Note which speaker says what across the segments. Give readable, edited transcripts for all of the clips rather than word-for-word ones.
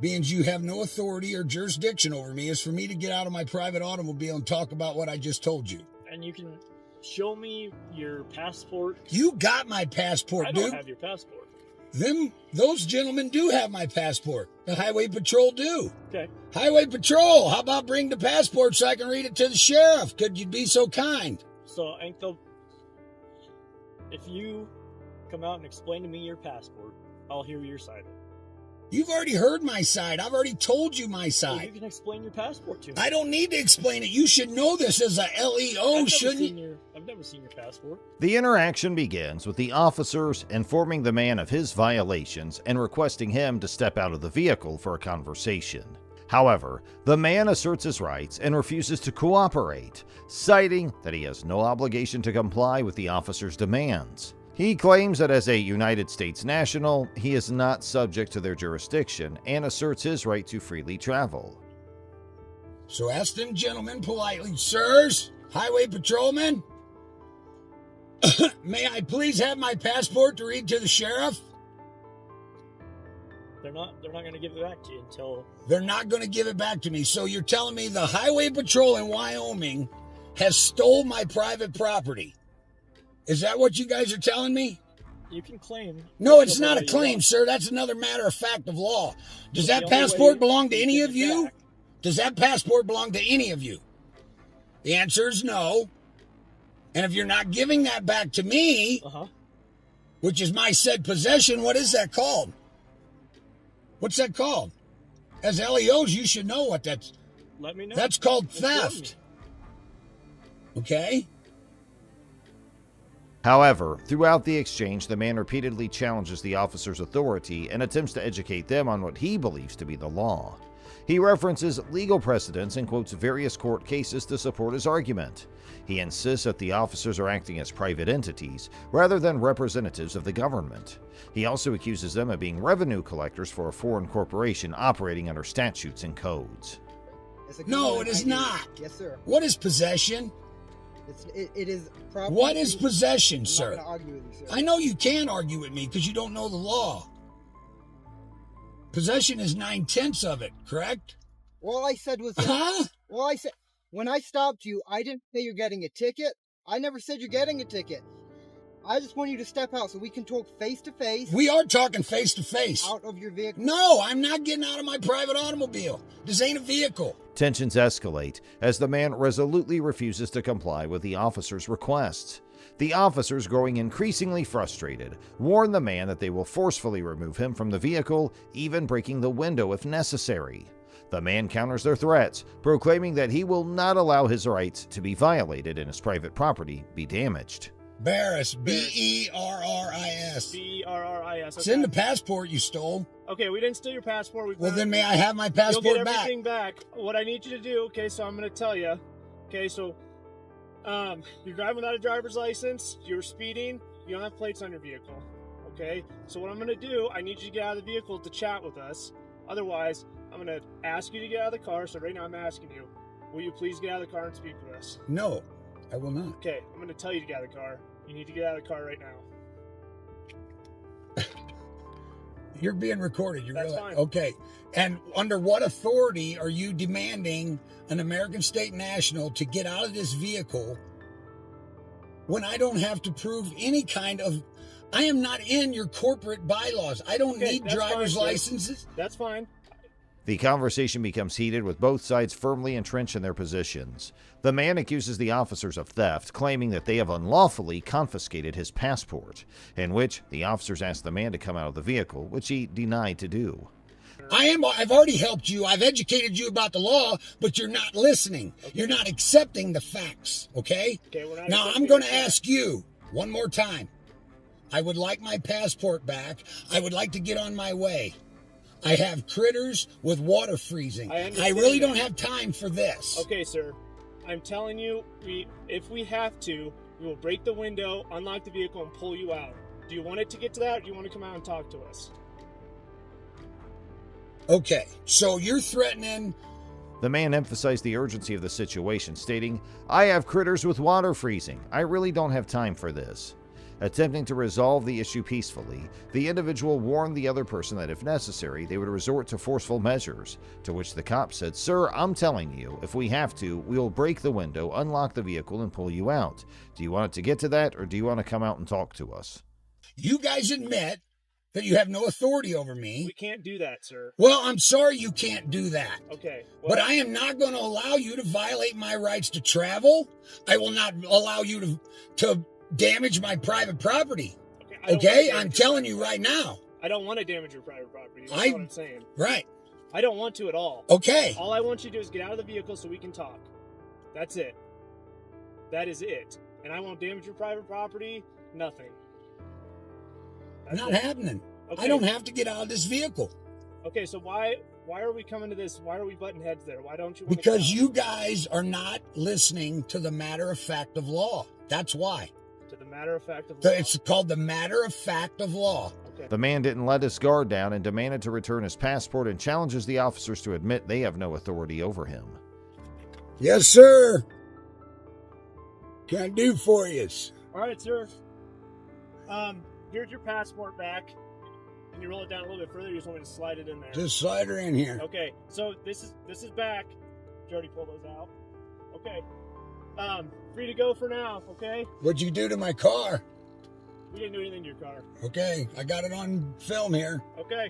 Speaker 1: being you have no authority or jurisdiction over me, is for me to get out of my private automobile and talk about what I just told you.
Speaker 2: And you can show me your passport.
Speaker 1: You got my passport, dude.
Speaker 2: I don't have your passport.
Speaker 1: Those gentlemen do have my passport. The Highway Patrol do.
Speaker 2: Okay.
Speaker 1: Highway Patrol, how about bring the passport so I can read it to the sheriff? Could you be so kind?
Speaker 2: So, Uncle, if you come out and explain to me your passport, I'll hear your side of it.
Speaker 1: You've already heard my side. I've already told you my side.
Speaker 2: Well, you can explain your passport to me.
Speaker 1: I don't need to explain it. You should know this as a LEO, shouldn't you?
Speaker 2: I've never seen your passport.
Speaker 3: The interaction begins with the officers informing the man of his violations and requesting him to step out of the vehicle for a conversation. However, the man asserts his rights and refuses to cooperate, citing that he has no obligation to comply with the officers' demands. He claims that as a United States national, he is not subject to their jurisdiction and asserts his right to freely travel.
Speaker 1: So ask them gentlemen politely, sirs, highway patrolmen, may I please have my passport to read to the sheriff?
Speaker 2: They're not going to give it back to you until...
Speaker 1: They're not going to give it back to me. So you're telling me the Highway Patrol in Wyoming has stole my private property? Is that what you guys are telling me?
Speaker 2: You can claim...
Speaker 1: No, it's not a claim, sir. That's another matter of fact of law. Does that passport belong to any of you? Does that passport belong to any of you? The answer is no. And if you're not giving that back to me, which is my said possession, what is that called? What's that called? As LEOs, you should know what that's...
Speaker 2: Let me know.
Speaker 1: That's called theft. Okay?
Speaker 3: However, throughout the exchange, the man repeatedly challenges the officer's authority and attempts to educate them on what he believes to be the law. He references legal precedents and quotes various court cases to support his argument. He insists that the officers are acting as private entities rather than representatives of the government. He also accuses them of being revenue collectors for a foreign corporation operating under statutes and codes.
Speaker 1: No, it is not.
Speaker 4: Yes, sir.
Speaker 1: What is possession?
Speaker 4: It is property.
Speaker 1: What is possession, sir?
Speaker 4: I'm not going to argue with you, sir.
Speaker 1: I know you can't argue with me because you don't know the law. Possession is 9/10 of it, correct?
Speaker 4: All I said was... Well, I said... When I stopped you, I didn't say you're getting a ticket. I never said you're getting a ticket. I just want you to step out so we can talk face to face.
Speaker 1: We are talking face to face.
Speaker 4: Out of your vehicle.
Speaker 1: No, I'm not getting out of my private automobile. This ain't a vehicle.
Speaker 3: Tensions escalate as the man resolutely refuses to comply with the officer's requests. The officers, growing increasingly frustrated, warn the man that they will forcefully remove him from the vehicle, even breaking the window if necessary. The man counters their threats, proclaiming that he will not allow his rights to be violated and his private property be damaged.
Speaker 1: Barris, B-E-R-R-I-S.
Speaker 2: B-E-R-R-I-S. Okay.
Speaker 1: It's in the passport you stole.
Speaker 2: Okay, we didn't steal your passport.
Speaker 1: Well, then may I have my passport
Speaker 2: You'll get
Speaker 1: back?
Speaker 2: everything back. What I need you to do, okay, so I'm going to tell you. Okay, so you're driving without a driver's license, you're speeding, you don't have plates on your vehicle. Okay, so what I'm going to do, I need you to get out of the vehicle to chat with us. Otherwise, I'm going to ask you to get out of the car. So right now I'm asking you, will you please get out of the car and speak with us?
Speaker 1: No, I will not.
Speaker 2: Okay, I'm going to tell you to get out of the car. You need to get out of the car right now.
Speaker 1: You're being recorded.
Speaker 2: That's fine.
Speaker 1: Okay. And under what authority are you demanding an American state national to get out of this vehicle when I don't have to prove any kind of... I am not in your corporate bylaws. I don't need driver's licenses.
Speaker 2: That's fine.
Speaker 3: The conversation becomes heated with both sides firmly entrenched in their positions. The man accuses the officers of theft, claiming that they have unlawfully confiscated his passport, in which the officers ask the man to come out of the vehicle, which he denied to do.
Speaker 1: I've already helped you. I've educated you about the law, but you're not listening. Okay. You're not accepting the facts, okay? Now, I'm going to ask you one more time. I would like my passport back. I would like to get on my way. I have critters with water freezing. I really don't have time for this.
Speaker 2: Okay, sir. I'm telling you, if we have to, we will break the window, unlock the vehicle, and pull you out. Do you want it to get to that, or do you want to come out and talk to us?
Speaker 1: Okay, so you're threatening...
Speaker 3: The man emphasized the urgency of the situation, stating, "I have critters with water freezing. I really don't have time for this." Attempting to resolve the issue peacefully, the individual warned the other person that if necessary, they would resort to forceful measures, to which the cop said, "Sir, I'm telling you, if we have to, we will break the window, unlock the vehicle, and pull you out. Do you want it to get to that, or do you want to come out and talk to us?"
Speaker 1: You guys admit that you have no authority over me.
Speaker 2: We can't do that, sir.
Speaker 1: Well, I'm sorry you can't do that.
Speaker 2: Okay.
Speaker 1: But I am not going to allow you to violate my rights to travel. I will not allow you to damage my private property. Okay? I'm telling you right now.
Speaker 2: I don't want to damage your private property. That's what I'm saying.
Speaker 1: Right.
Speaker 2: I don't want to at all.
Speaker 1: Okay.
Speaker 2: All I want you to do is get out of the vehicle so we can talk. That's it. That is it. And I won't damage your private property. Nothing. That's
Speaker 1: Not happening.
Speaker 2: Okay.
Speaker 1: I don't have to get out of this vehicle.
Speaker 2: Okay, so why are we coming to this? Why are we butting heads there? Why don't you?
Speaker 1: Because you guys are not listening to the matter of fact of law. That's why.
Speaker 2: To the matter of fact of law.
Speaker 1: It's called the matter of fact of law.
Speaker 2: Okay.
Speaker 3: The man didn't let his guard down and demanded to return his passport and challenges the officers to admit they have no authority over him.
Speaker 1: Yes, sir. Can I do for you?
Speaker 2: All right, sir. Here's your passport back. Can you roll it down a little bit further? You just want me to slide it in there?
Speaker 1: Just slide her in here.
Speaker 2: Okay, so this is back. Did you already pull those out? Okay. Free to go for now, okay?
Speaker 1: What'd you do to my car?
Speaker 2: We didn't do anything to your car.
Speaker 1: Okay, I got it on film here.
Speaker 2: Okay.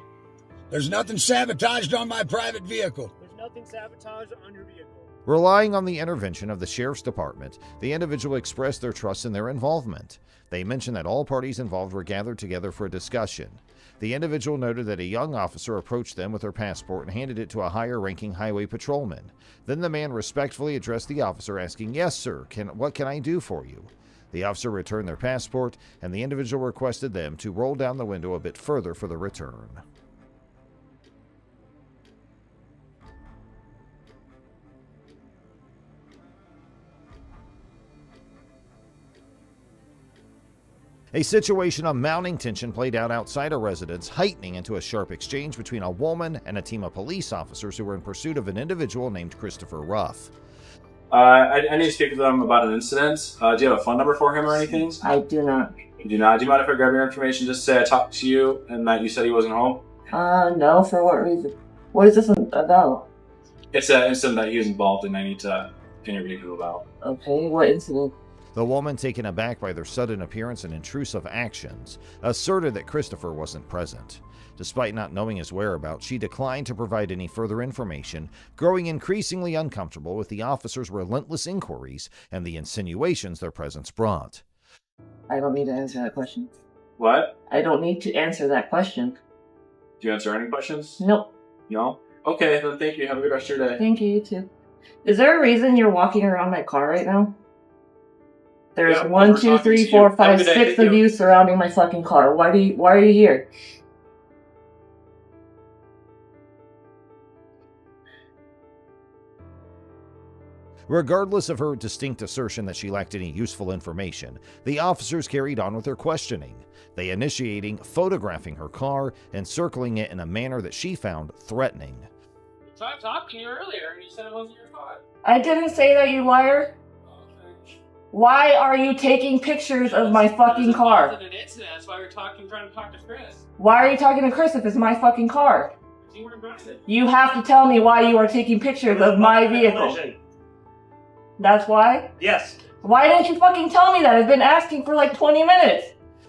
Speaker 1: There's nothing sabotaged on my private vehicle.
Speaker 2: There's nothing sabotaged on your vehicle.
Speaker 3: Relying on the intervention of the sheriff's department, the individual expressed their trust in their involvement. They mentioned that all parties involved were gathered together for a discussion. The individual noted that a young officer approached them with their passport and handed it to a higher-ranking highway patrolman. Then the man respectfully addressed the officer, asking, "Yes, sir, what can I do for you?" The officer returned their passport, and the individual requested them to roll down the window a bit further for the return. A situation of mounting tension played out outside a residence, heightening into a sharp exchange between a woman and a team of police officers who were in pursuit of an individual named Christopher Ruff.
Speaker 5: I need to speak with them about an incident. Do you have a phone number for him or anything?
Speaker 6: I do not.
Speaker 5: You do not? Do you mind if I grab your information just to say I talked to you and that you said he wasn't home?
Speaker 6: No, for what reason? What is this about?
Speaker 5: It's an incident that he was involved in. I need to interview him about.
Speaker 6: Okay, what incident?
Speaker 3: The woman, taken aback by their sudden appearance and intrusive actions, asserted that Christopher wasn't present. Despite not knowing his whereabouts, she declined to provide any further information, growing increasingly uncomfortable with the officers' relentless inquiries and the insinuations their presence brought.
Speaker 6: I don't need to answer that question.
Speaker 5: What?
Speaker 6: I don't need to answer that question.
Speaker 5: Do you answer any questions?
Speaker 6: Nope.
Speaker 5: No? Okay, then thank you. Have a good rest of your day.
Speaker 6: Thank you, you too. Is there a reason you're walking around my car right now? There's
Speaker 5: Yeah,
Speaker 6: 1,
Speaker 5: we're
Speaker 6: 2,
Speaker 5: talking
Speaker 6: 3,
Speaker 5: to you.
Speaker 6: 4,
Speaker 5: Have a
Speaker 6: 5,
Speaker 5: good day.
Speaker 6: 6
Speaker 5: Thank
Speaker 6: of
Speaker 5: you.
Speaker 6: you surrounding my fucking car. Why are you here?
Speaker 3: Regardless of her distinct assertion that she lacked any useful information, the officers carried on with their questioning, they initiating photographing her car and circling it in a manner that she found threatening.
Speaker 7: So I talked to you earlier and you said it wasn't your car.
Speaker 6: I didn't say that, you liar. Why are you taking pictures of my fucking car?
Speaker 7: An incident. That's why we're trying to talk to Chris.
Speaker 6: Why are you talking to Chris if it's my fucking car?
Speaker 7: You weren't driving.
Speaker 6: You have to tell me why you are taking pictures of my vehicle. That's why?
Speaker 2: Yes.
Speaker 6: Why didn't you fucking tell me that? I've been asking for like 20 minutes.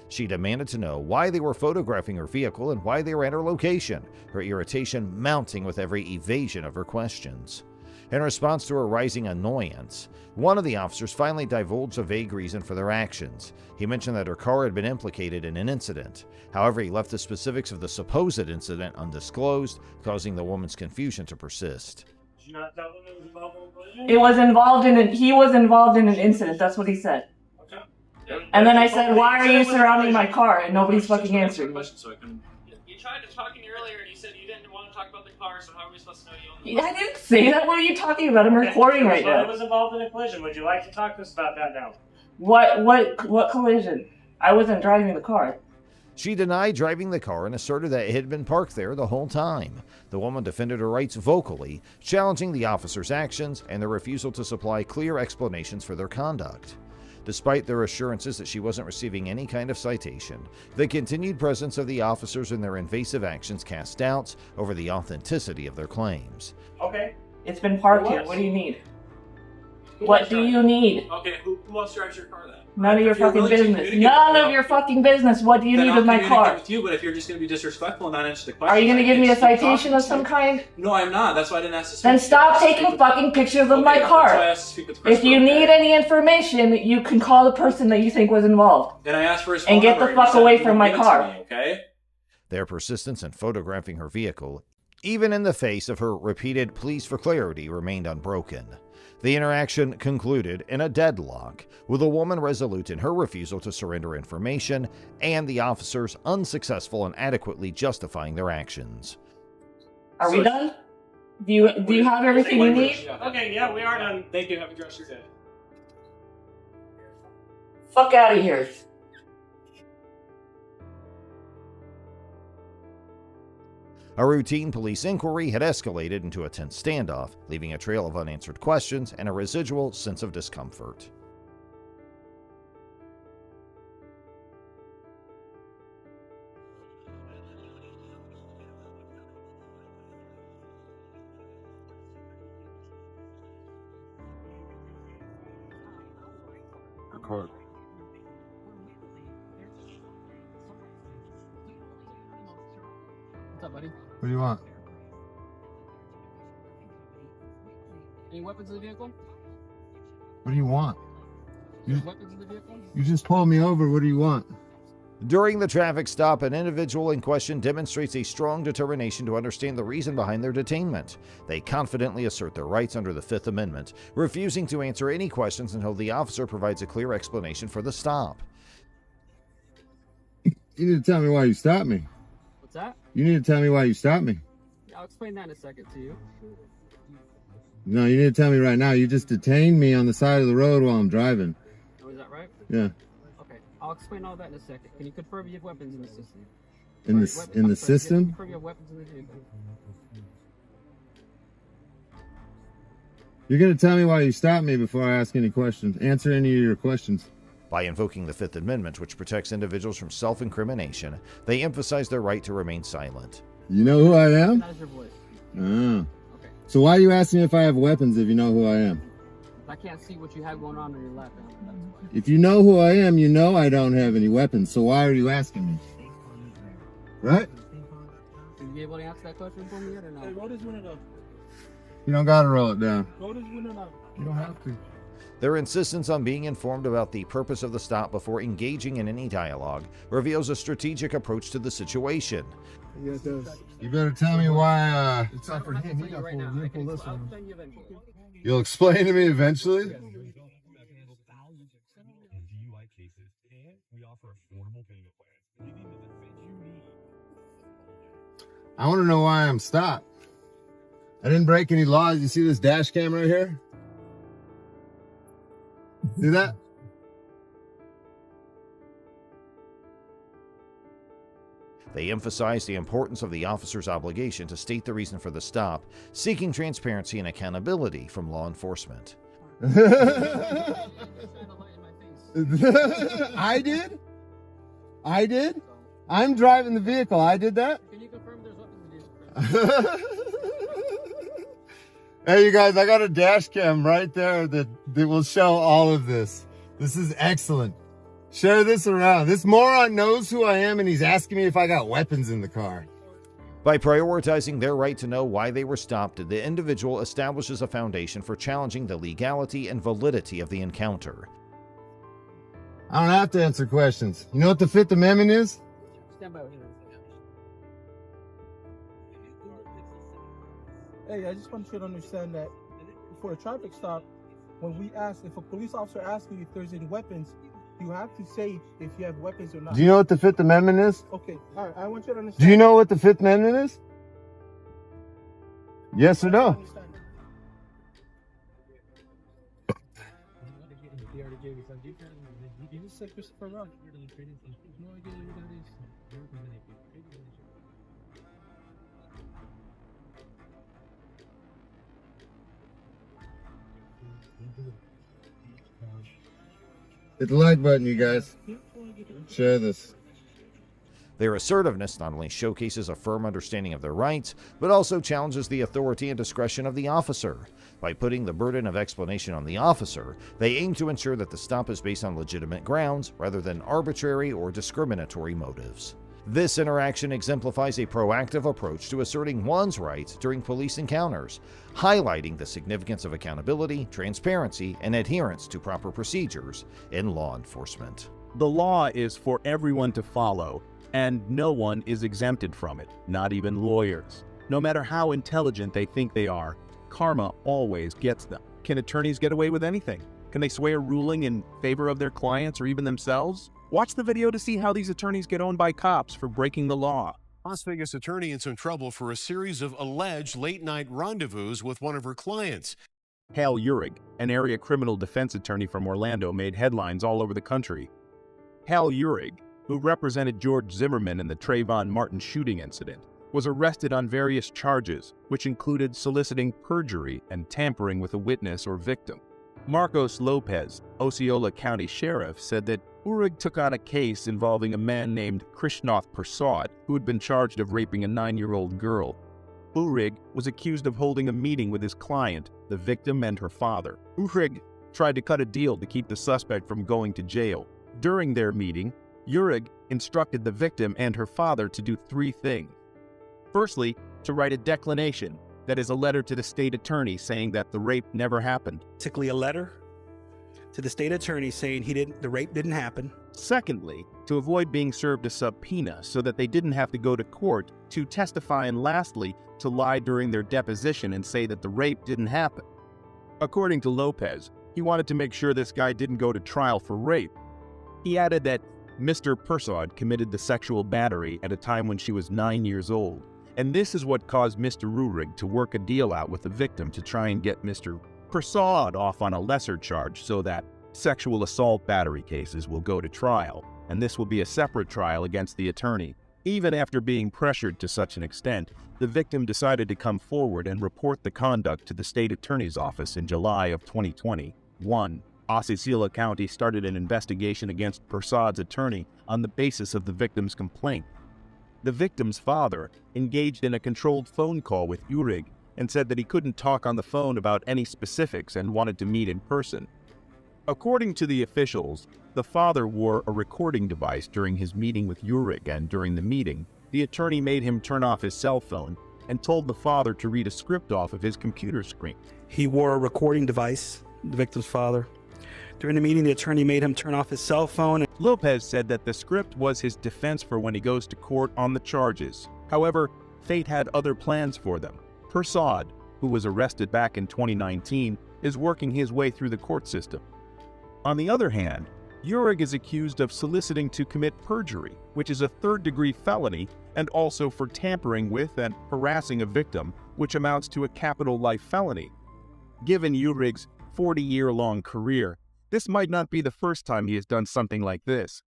Speaker 3: She demanded to know why they were photographing her vehicle and why they were at her location, her irritation mounting with every evasion of her questions. In response to her rising annoyance, one of the officers finally divulged a vague reason for their actions. He mentioned that her car had been implicated in an incident. However, he left the specifics of the supposed incident undisclosed, causing the woman's confusion to persist.
Speaker 2: Did you not tell them it was involved in a collision?
Speaker 6: He was involved in an incident, that's what he said.
Speaker 2: Okay.
Speaker 6: And then I said, why are you surrounding my car? And nobody's fucking answering me.
Speaker 7: You tried to talk to me earlier and you said you didn't want to talk about the car, so how are we supposed to know you
Speaker 6: I didn't say that. What are you talking about? I'm recording right
Speaker 2: I
Speaker 6: now.
Speaker 2: was involved in a collision. Would you like to talk to us about that now?
Speaker 6: What collision? I wasn't driving the car.
Speaker 3: She denied driving the car and asserted that it had been parked there the whole time. The woman defended her rights vocally, challenging the officers' actions and their refusal to supply clear explanations for their conduct. Despite their assurances that she wasn't receiving any kind of citation, the continued presence of the officers and their invasive actions cast doubts over the authenticity of their claims.
Speaker 7: Okay.
Speaker 6: It's been parked here. What do you need? What do you need?
Speaker 7: Okay, who else drives your car then?
Speaker 6: None of your
Speaker 7: If you're
Speaker 6: fucking
Speaker 7: willing to
Speaker 6: business.
Speaker 7: communicate-
Speaker 6: None of your fucking business. What do you
Speaker 7: Then
Speaker 6: need
Speaker 7: I'll
Speaker 6: with my
Speaker 7: communicate
Speaker 6: car?
Speaker 7: with you, but if you're just going to be disrespectful and not answer the question,
Speaker 6: Are you going to give me a citation of some kind?
Speaker 7: No, I'm not. That's why I didn't ask to speak.
Speaker 6: Then
Speaker 7: to you.
Speaker 6: stop
Speaker 7: I asked to speak
Speaker 6: taking
Speaker 7: with-
Speaker 6: fucking pictures of
Speaker 7: Okay,
Speaker 6: my
Speaker 7: that's why I
Speaker 6: car.
Speaker 7: asked to speak with the
Speaker 6: If you
Speaker 7: person,
Speaker 6: need
Speaker 7: okay?
Speaker 6: any information, you can call the person that you think was involved.
Speaker 7: Then I asked for his
Speaker 6: And
Speaker 7: phone
Speaker 6: get
Speaker 7: number
Speaker 6: the
Speaker 7: and he
Speaker 6: fuck
Speaker 7: said
Speaker 6: away
Speaker 7: he
Speaker 6: from
Speaker 7: wouldn't
Speaker 6: my
Speaker 7: give it to
Speaker 6: car.
Speaker 7: me, okay?
Speaker 3: Their persistence in photographing her vehicle, even in the face of her repeated pleas for clarity, remained unbroken. The interaction concluded in a deadlock, with the woman resolute in her refusal to surrender information and the officers unsuccessful in adequately justifying their actions.
Speaker 6: Are we done? Do you have everything you need?
Speaker 2: Okay, yeah, we are done. Thank you. Have a good rest of your day.
Speaker 6: Fuck out of here.
Speaker 3: A routine police inquiry had escalated into a tense standoff, leaving a trail of unanswered questions and a residual sense of discomfort.
Speaker 8: Record.
Speaker 9: What's up, buddy?
Speaker 8: What do you want?
Speaker 9: Any weapons in the vehicle?
Speaker 8: What do you want?
Speaker 9: Weapons in the vehicle?
Speaker 8: You just pulled me over. What do you want?
Speaker 3: During the traffic stop, an individual in question demonstrates a strong determination to understand the reason behind their detainment. They confidently assert their rights under the Fifth Amendment, refusing to answer any questions until the officer provides a clear explanation for the stop.
Speaker 8: You need to tell me why you stopped me.
Speaker 9: What's that?
Speaker 8: You need to tell me why you stopped me.
Speaker 9: Yeah, I'll explain that in a second to you.
Speaker 8: No, you need to tell me right now. You just detained me on the side of the road while I'm driving.
Speaker 9: Oh, is that right?
Speaker 8: Yeah.
Speaker 9: Okay, I'll explain all that in a second. Can you confirm you have weapons in the system?
Speaker 8: In the system?
Speaker 9: Confirm you have weapons in the vehicle.
Speaker 8: You're gonna tell me why you stopped me before I ask any questions. Answer any of your questions.
Speaker 3: By invoking the Fifth Amendment, which protects individuals from self-incrimination, they emphasize their right to remain silent.
Speaker 8: You know who I am?
Speaker 9: That is your voice.
Speaker 8: Ah.
Speaker 9: Okay.
Speaker 8: So why are you asking me if I have weapons if you know who I am?
Speaker 9: I can't see what you have going on your lap. That's why.
Speaker 8: If you know who I am, you know I don't have any weapons. So why are you asking me? Right?
Speaker 9: Will you be able to answer that question for me yet or no?
Speaker 8: You don't gotta roll it down.
Speaker 9: You
Speaker 8: You don't have to.
Speaker 3: Their insistence on being informed about the purpose of the stop before engaging in any dialogue reveals a strategic approach to the situation.
Speaker 8: Yeah, it does. You better tell me why,
Speaker 9: It's not for him. He got right now.
Speaker 8: You'll explain to me eventually? I want to know why I'm stopped. I didn't break any laws. You see this dash cam right here? See that?
Speaker 3: They emphasize the importance of the officer's obligation to state the reason for the stop, seeking transparency and accountability from law enforcement.
Speaker 8: I did? I did? I'm driving the vehicle. I did that?
Speaker 9: Can you confirm there's weapons in the vehicle?
Speaker 8: Hey, you guys, I got a dash cam right there that will show all of this. This is excellent. Share this around. This moron knows who I am and he's asking me if I got weapons in the car.
Speaker 3: By prioritizing their right to know why they were stopped, the individual establishes a foundation for challenging the legality and validity of the encounter.
Speaker 8: I don't have to answer questions. You know what the Fifth Amendment is?
Speaker 9: Stand by with him.
Speaker 10: Hey, I just want you to understand that for a traffic stop, when we ask, if a police officer asks you if there's any weapons, you have to say if you have weapons or not.
Speaker 8: Do you know what the Fifth Amendment is?
Speaker 10: Okay, all right, I want you to understand.
Speaker 8: Do you know what the Fifth Amendment is? Yes or no? Hit the like button, you guys. Share this.
Speaker 3: Their assertiveness not only showcases a firm understanding of their rights, but also challenges the authority and discretion of the officer. By putting the burden of explanation on the officer, they aim to ensure that the stop is based on legitimate grounds rather than arbitrary or discriminatory motives. This interaction exemplifies a proactive approach to asserting one's rights during police encounters, highlighting the significance of accountability, transparency, and adherence to proper procedures in law enforcement.
Speaker 11: The law is for everyone to follow, and no one is exempted from it, not even lawyers. No matter how intelligent they think they are, karma always gets them. Can attorneys get away with anything? Can they sway a ruling in favor of their clients or even themselves? Watch the video to see how these attorneys get owned by cops for breaking the law.
Speaker 12: Las Vegas attorney in some trouble for a series of alleged late-night rendezvous with one of her clients.
Speaker 11: Hal Uhrig, an area criminal defense attorney from Orlando, made headlines all over the country. Hal Uhrig, who represented George Zimmerman in the Trayvon Martin shooting incident, was arrested on various charges, which included soliciting perjury and tampering with a witness or victim. Marcos Lopez, Osceola County Sheriff, said that Uhrig took on a case involving a man named Krishnath Prasad, who had been charged of raping a 9-year-old girl. Uhrig was accused of holding a meeting with his client, the victim, and her father. Uhrig tried to cut a deal to keep the suspect from going to jail. During their meeting, Uhrig instructed the victim and her father to do 3 things. Firstly, to write a declination, that is a letter to the state attorney saying that the rape never happened.
Speaker 13: Basically a letter to the state attorney saying the rape didn't happen.
Speaker 11: Secondly, to avoid being served a subpoena so that they didn't have to go to court to testify, and lastly, to lie during their deposition and say that the rape didn't happen. According to Lopez, he wanted to make sure this guy didn't go to trial for rape. He added that Mr. Prasad committed the sexual battery at a time when she was 9 years old, and this is what caused Mr. Uhrig to work a deal out with the victim to try and get Mr. Prasad off on a lesser charge so that sexual assault battery cases will go to trial, and this will be a separate trial against the attorney. Even after being pressured to such an extent, the victim decided to come forward and report the conduct to the state attorney's office in July of 2021. Osceola County started an investigation against Prasad's attorney on the basis of the victim's complaint. The victim's father engaged in a controlled phone call with Uhrig and said that he couldn't talk on the phone about any specifics and wanted to meet in person. According to the officials, the father wore a recording device during his meeting with Uhrig, and during the meeting, the attorney made him turn off his cell phone and told the father to read a script off of his computer screen.
Speaker 13: He wore a recording device, the victim's father. During the meeting, the attorney made him turn off his cell phone.
Speaker 11: Lopez said that the script was his defense for when he goes to court on the charges. However, fate had other plans for them. Prasad, who was arrested back in 2019, is working his way through the court system. On the other hand, Uhrig is accused of soliciting to commit perjury, which is a third-degree felony, and also for tampering with and harassing a victim, which amounts to a capital life felony. Given Uhrig's 40-year-long career, this might not be the first time he has done something like this.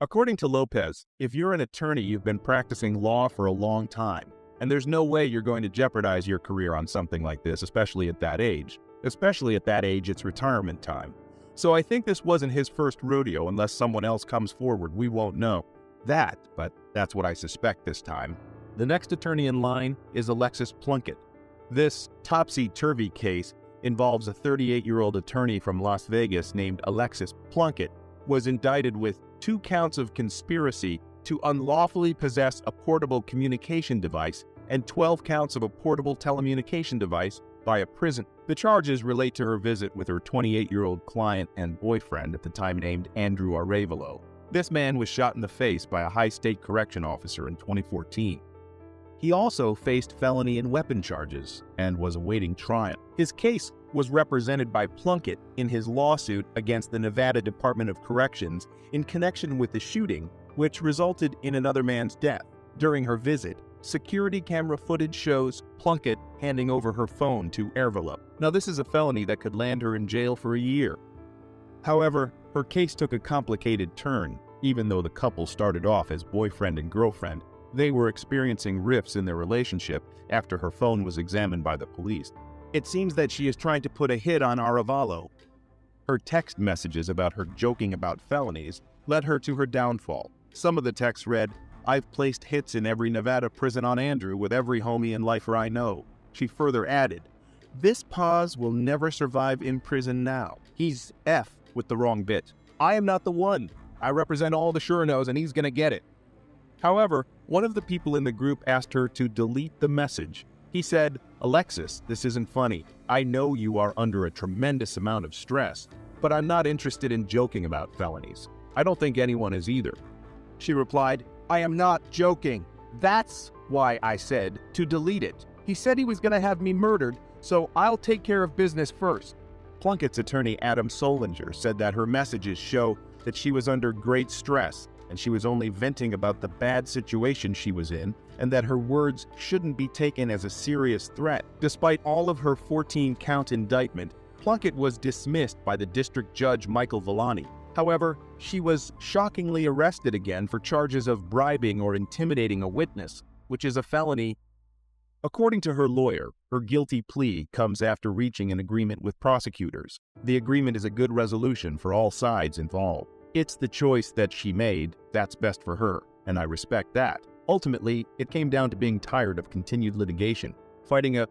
Speaker 11: According to Lopez, if you're an attorney, you've been practicing law for a long time, and there's no way you're going to jeopardize your career on something like this, especially at that age. Especially at that age, it's retirement time. So I think this wasn't his first rodeo. Unless someone else comes forward, we won't know that, but that's what I suspect this time. The next attorney in line is Alexis Plunkett. This topsy-turvy case involves a 38-year-old attorney from Las Vegas named Alexis Plunkett, was indicted with 2 counts of conspiracy to unlawfully possess a portable communication device and 12 counts of a portable telecommunication device by a prison. The charges relate to her visit with her 28-year-old client and boyfriend at the time named Andrew Arevalo. This man was shot in the face by a high state correction officer in 2014. He also faced felony and weapon charges and was awaiting trial. His case was represented by Plunkett in his lawsuit against the Nevada Department of Corrections in connection with the shooting, which resulted in another man's death. During her visit, security camera footage shows Plunkett handing over her phone to Arevalo. Now, this is a felony that could land her in jail for a year. However, her case took a complicated turn. Even though the couple started off as boyfriend and girlfriend, they were experiencing rifts in their relationship after her phone was examined by the police. It seems that she is trying to put a hit on Arevalo, Her text messages about her joking about felonies led her to her downfall. Some of the texts read, "I've placed hits in every Nevada prison on Andrew with every homie and lifer I know." She further added, "This pause will never survive in prison now. He's F with the wrong bit. I am not the one. I represent all the sure-knows and he's gonna get it." However, one of the people in the group asked her to delete the message. He said, "Alexis, this isn't funny. I know you are under a tremendous amount of stress, but I'm not interested in joking about felonies. I don't think anyone is either." She replied, "I am not joking. That's why I said to delete it. He said he was going to have me murdered, so I'll take care of business first." Plunkett's attorney Adam Solinger said that her messages show that she was under great stress and she was only venting about the bad situation she was in, and that her words shouldn't be taken as a serious threat. Despite all of her 14-count indictment, Plunkett was dismissed by the district judge Michael Villani. However, she was shockingly arrested again for charges of bribing or intimidating a witness, which is a felony. According to her lawyer, her guilty plea comes after reaching an agreement with prosecutors. The agreement is a good resolution for all sides involved. It's the choice that she made, that's best for her, and I respect that. Ultimately, it came down to being tired of continued litigation. Fighting a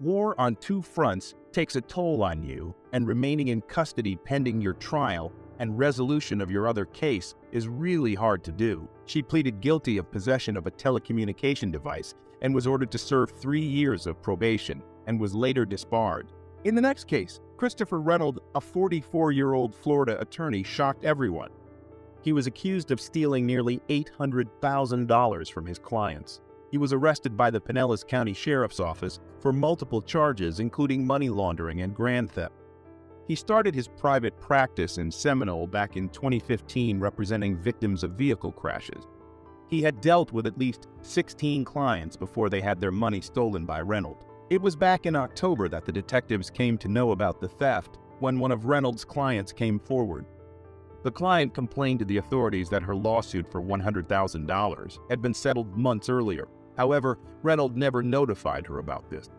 Speaker 11: war on two fronts takes a toll on you, and remaining in custody pending your trial and resolution of your other case is really hard to do. She pleaded guilty of possession of a telecommunication device and was ordered to serve 3 years of probation and was later disbarred. In the next case, Christopher Reynolds, a 44-year-old Florida attorney, shocked everyone. He was accused of stealing nearly $800,000 from his clients. He was arrested by the Pinellas County Sheriff's Office for multiple charges, including money laundering and grand theft. He started his private practice in Seminole back in 2015, representing victims of vehicle crashes. He had dealt with at least 16 clients before they had their money stolen by Reynolds. It was back in October that the detectives came to know about the theft when one of Reynolds' clients came forward. The client complained to the authorities that her lawsuit for $100,000 had been settled months earlier. However, Reynolds never notified her about this.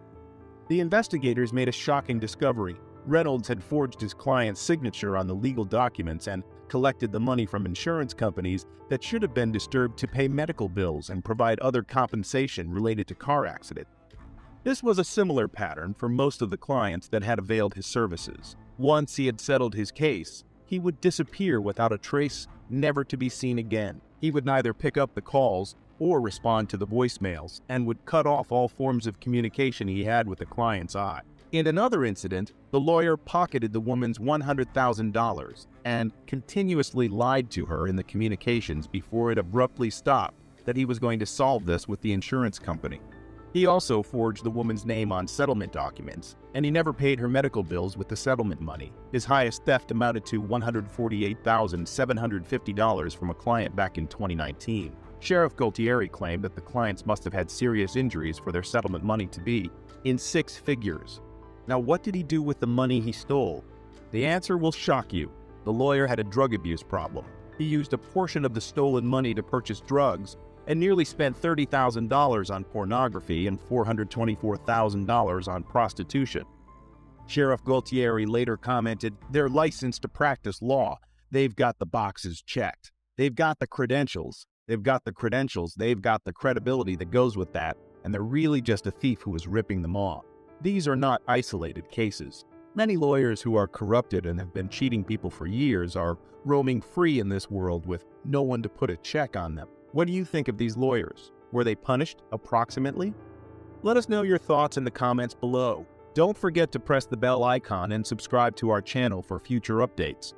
Speaker 11: The investigators made a shocking discovery. Reynolds had forged his client's signature on the legal documents and collected the money from insurance companies that should have been disturbed to pay medical bills and provide other compensation related to car accidents. This was a similar pattern for most of the clients that had availed his services. Once he had settled his case, he would disappear without a trace, never to be seen again. He would neither pick up the calls or respond to the voicemails, and would cut off all forms of communication he had with the client's eye. In another incident, the lawyer pocketed the woman's $100,000 and continuously lied to her in the communications before it abruptly stopped that he was going to solve this with the insurance company. He also forged the woman's name on settlement documents, and he never paid her medical bills with the settlement money. His highest theft amounted to $148,750 from a client back in 2019. Sheriff Gualtieri claimed that the clients must have had serious injuries for their settlement money to be in 6 figures. Now, what did he do with the money he stole? The answer will shock you. The lawyer had a drug abuse problem. He used a portion of the stolen money to purchase drugs and nearly spent $30,000 on pornography and $424,000 on prostitution. Sheriff Gualtieri later commented, "They're licensed to practice law. They've got the boxes checked. They've got the credentials. They've got the credibility that goes with that, and they're really just a thief who is ripping them off." These are not isolated cases. Many lawyers who are corrupted and have been cheating people for years are roaming free in this world with no one to put a check on them. What do you think of these lawyers? Were they punished approximately? Let us know your thoughts in the comments below. Don't forget to press the bell icon and subscribe to our channel for future updates.